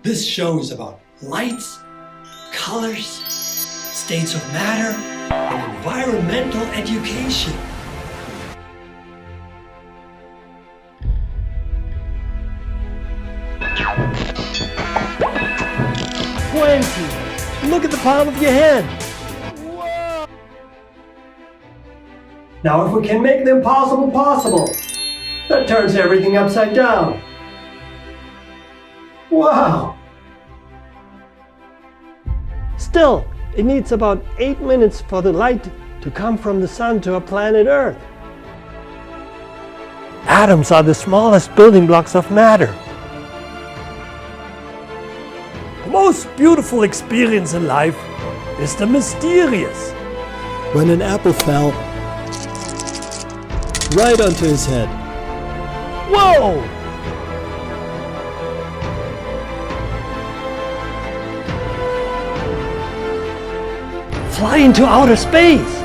This show is about lights, colors, states of matter, and environmental education. Look at the palm of your hand. Whoa. Now if we can make the impossible possible, that turns everything upside down. Wow! Still, it needs about 8 minutes for the light to come from the sun to our planet Earth. Atoms are the smallest building blocks of matter. The most beautiful experience in life is the mysterious. When an apple fell right onto his head. Whoa! Fly into outer space.